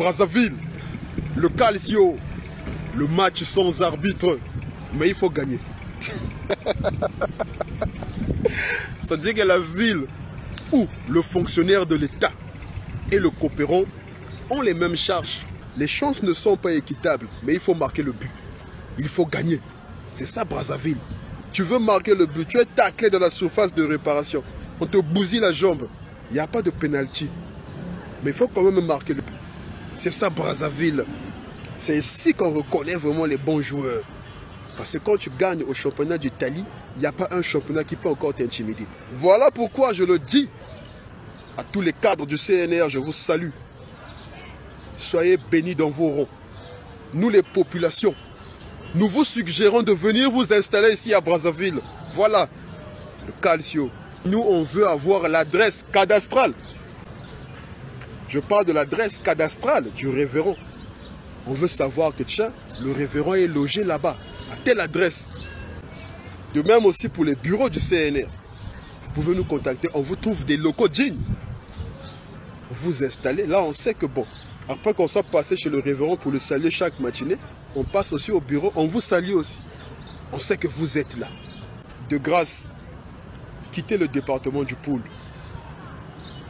Brazzaville, le Calcio, le match sans arbitre, mais il faut gagner. Ça veut dire que la ville où le fonctionnaire de l'État et le coopérant ont les mêmes charges. Les chances ne sont pas équitables, mais il faut marquer le but. Il faut gagner. C'est ça Brazzaville. Tu veux marquer le but, tu es taclé dans la surface de réparation. On te bousille la jambe. Il n'y a pas de penalty. Mais il faut quand même marquer le but. C'est ça Brazzaville. C'est ici qu'on reconnaît vraiment les bons joueurs. Parce que quand tu gagnes au championnat d'Italie, il n'y a pas un championnat qui peut encore t'intimider. Voilà pourquoi je le dis à tous les cadres du CNR, je vous salue. Soyez bénis dans vos rangs. Nous les populations, nous vous suggérons de venir vous installer ici à Brazzaville. Voilà, le Calcio. Nous, on veut avoir l'adresse cadastrale. Je parle de l'adresse cadastrale du révérend. On veut savoir que, tiens, le révérend est logé là-bas, à telle adresse. De même aussi pour les bureaux du CNR. Vous pouvez nous contacter, on vous trouve des locaux dignes. Vous installez, là on sait que bon, après qu'on soit passé chez le révérend pour le saluer chaque matinée, on passe aussi au bureau, on vous salue aussi. On sait que vous êtes là. De grâce, quittez le département du Poul.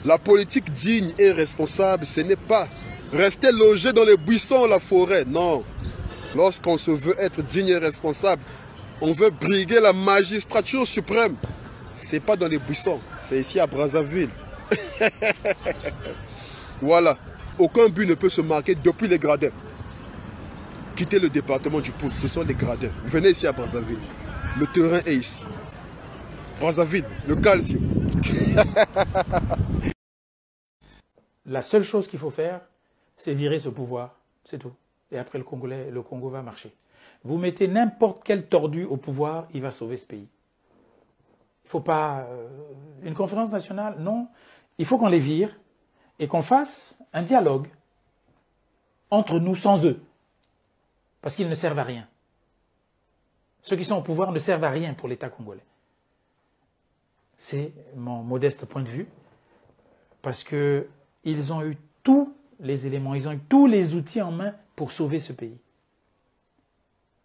La politique digne et responsable, ce n'est pas rester logé dans les buissons, la forêt, non. Lorsqu'on se veut être digne et responsable, on veut briguer la magistrature suprême. C'est pas dans les buissons, c'est ici à Brazzaville. Voilà, aucun but ne peut se marquer depuis les gradins. Quittez le département du Poul, ce sont les gradins. Venez ici à Brazzaville, le terrain est ici. Brazzaville, le Calcio. La seule chose qu'il faut faire, c'est virer ce pouvoir, c'est tout. Et après le Congo va marcher. Vous mettez n'importe quel tordu au pouvoir, il va sauver ce pays. Il ne faut pas... une conférence nationale, non. Il faut qu'on les vire et qu'on fasse un dialogue entre nous sans eux. Parce qu'ils ne servent à rien. Ceux qui sont au pouvoir ne servent à rien pour l'État congolais. C'est mon modeste point de vue. Parce qu'ils ont eu tous les éléments, ils ont eu tous les outils en main pour sauver ce pays.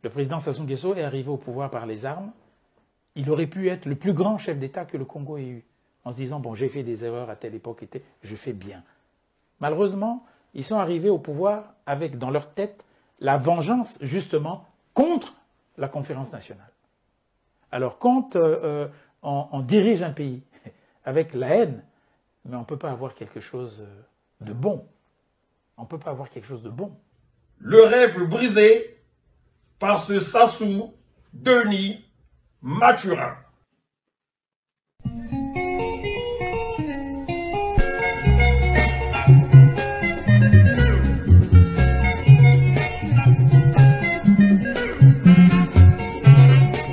Le président Sassou Nguesso est arrivé au pouvoir par les armes. Il aurait pu être le plus grand chef d'État que le Congo ait eu, en se disant, bon, j'ai fait des erreurs à telle époque, je fais bien. Malheureusement, ils sont arrivés au pouvoir avec dans leur tête la vengeance, justement, contre la conférence nationale. Alors, quand on dirige un pays avec la haine, mais on ne peut pas avoir quelque chose de bon. On ne peut pas avoir quelque chose de bon. Le rêve brisé par ce Sassou Denis Mathurin.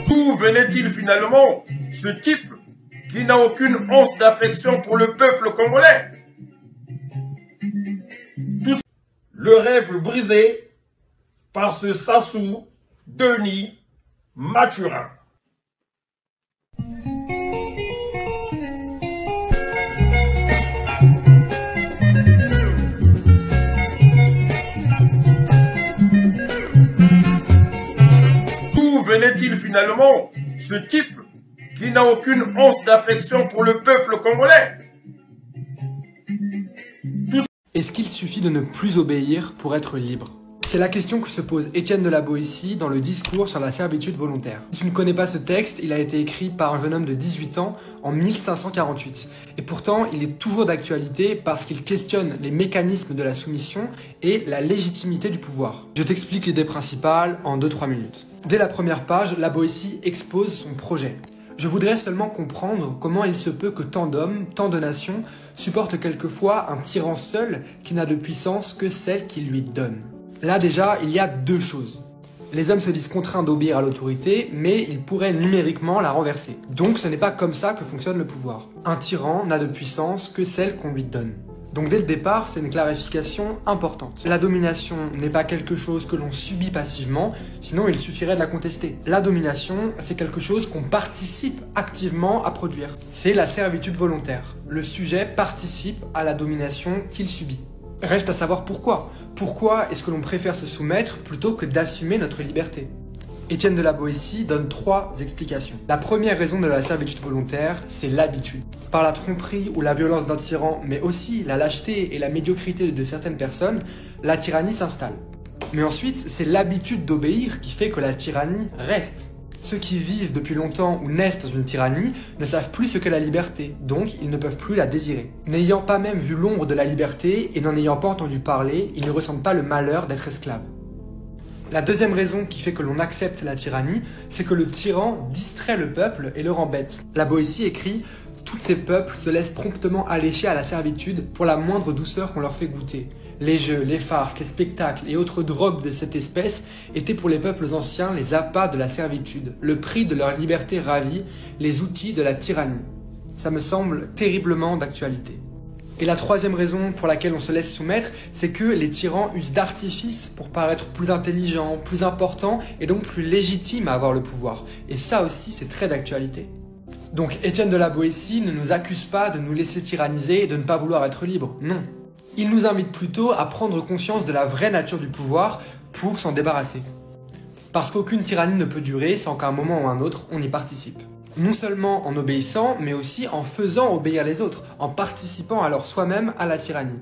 D'où venait-il finalement, ce type qui n'a aucune once d'affection pour le peuple congolais? Le rêve brisé par ce Sassou Denis Mathurin. D'où venait-il finalement, ce type qui n'a aucune once d'affection pour le peuple congolais? Est-ce qu'il suffit de ne plus obéir pour être libre? C'est la question que se pose Étienne de la Boétie dans le discours sur la servitude volontaire. Si tu ne connais pas ce texte, il a été écrit par un jeune homme de 18 ans en 1548. Et pourtant, il est toujours d'actualité parce qu'il questionne les mécanismes de la soumission et la légitimité du pouvoir. Je t'explique l'idée principale en 2-3 minutes. Dès la première page, la Boétie expose son projet. Je voudrais seulement comprendre comment il se peut que tant d'hommes, tant de nations, supportent quelquefois un tyran seul qui n'a de puissance que celle qu'il lui donne. Là déjà, il y a deux choses. Les hommes se disent contraints d'obéir à l'autorité, mais ils pourraient numériquement la renverser. Donc ce n'est pas comme ça que fonctionne le pouvoir. Un tyran n'a de puissance que celle qu'on lui donne. Donc dès le départ, c'est une clarification importante. La domination n'est pas quelque chose que l'on subit passivement, sinon il suffirait de la contester. La domination, c'est quelque chose qu'on participe activement à produire. C'est la servitude volontaire. Le sujet participe à la domination qu'il subit. Reste à savoir pourquoi. Pourquoi est-ce que l'on préfère se soumettre plutôt que d'assumer notre liberté? Étienne de la Boétie donne 3 explications. La première raison de la servitude volontaire, c'est l'habitude. Par la tromperie ou la violence d'un tyran, mais aussi la lâcheté et la médiocrité de certaines personnes, la tyrannie s'installe. Mais ensuite, c'est l'habitude d'obéir qui fait que la tyrannie reste. Ceux qui vivent depuis longtemps ou naissent dans une tyrannie ne savent plus ce qu'est la liberté, donc ils ne peuvent plus la désirer. N'ayant pas même vu l'ombre de la liberté et n'en ayant pas entendu parler, ils ne ressentent pas le malheur d'être esclaves. La deuxième raison qui fait que l'on accepte la tyrannie, c'est que le tyran distrait le peuple et le rend bête. La Boétie écrit « Tous ces peuples se laissent promptement allécher à la servitude pour la moindre douceur qu'on leur fait goûter. Les jeux, les farces, les spectacles et autres drogues de cette espèce étaient pour les peuples anciens les appâts de la servitude, le prix de leur liberté ravie, les outils de la tyrannie. » Ça me semble terriblement d'actualité. Et la troisième raison pour laquelle on se laisse soumettre, c'est que les tyrans usent d'artifices pour paraître plus intelligents, plus importants et donc plus légitimes à avoir le pouvoir. Et ça aussi, c'est très d'actualité. Donc Étienne de la Boétie ne nous accuse pas de nous laisser tyranniser et de ne pas vouloir être libres, non. Il nous invite plutôt à prendre conscience de la vraie nature du pouvoir pour s'en débarrasser. Parce qu'aucune tyrannie ne peut durer sans qu'à un moment ou à un autre, on y participe. Non seulement en obéissant, mais aussi en faisant obéir les autres, en participant alors soi-même à la tyrannie.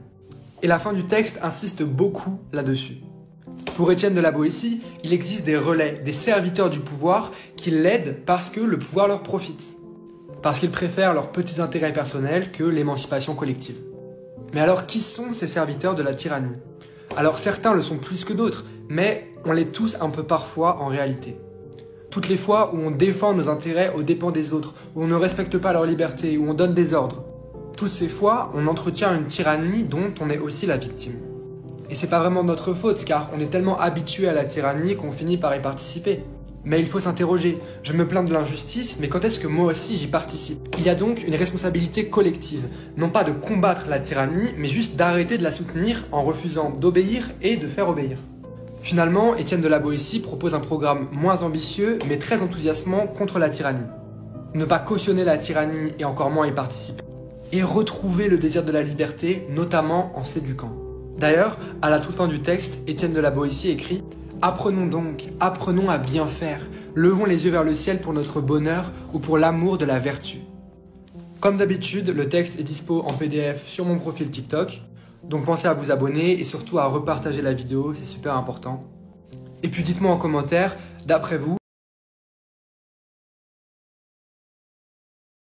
Et la fin du texte insiste beaucoup là-dessus. Pour Étienne de la Boétie, il existe des relais, des serviteurs du pouvoir qui l'aident parce que le pouvoir leur profite. Parce qu'ils préfèrent leurs petits intérêts personnels que l'émancipation collective. Mais alors qui sont ces serviteurs de la tyrannie? Alors certains le sont plus que d'autres, mais on l'est tous un peu parfois en réalité. Toutes les fois où on défend nos intérêts aux dépens des autres, où on ne respecte pas leur liberté, où on donne des ordres. Toutes ces fois, on entretient une tyrannie dont on est aussi la victime. Et c'est pas vraiment notre faute, car on est tellement habitué à la tyrannie qu'on finit par y participer. Mais il faut s'interroger, je me plains de l'injustice, mais quand est-ce que moi aussi j'y participe? Il y a donc une responsabilité collective, non pas de combattre la tyrannie, mais juste d'arrêter de la soutenir en refusant d'obéir et de faire obéir. Finalement, Étienne de la Boétie propose un programme moins ambitieux, mais très enthousiasmant contre la tyrannie. Ne pas cautionner la tyrannie et encore moins y participer. Et retrouver le désir de la liberté, notamment en s'éduquant. D'ailleurs, à la toute fin du texte, Étienne de la Boétie écrit « Apprenons donc, apprenons à bien faire, levons les yeux vers le ciel pour notre bonheur ou pour l'amour de la vertu. » Comme d'habitude, le texte est dispo en PDF sur mon profil TikTok. Donc pensez à vous abonner et surtout à repartager la vidéo, c'est super important. Et puis dites-moi en commentaire, d'après vous,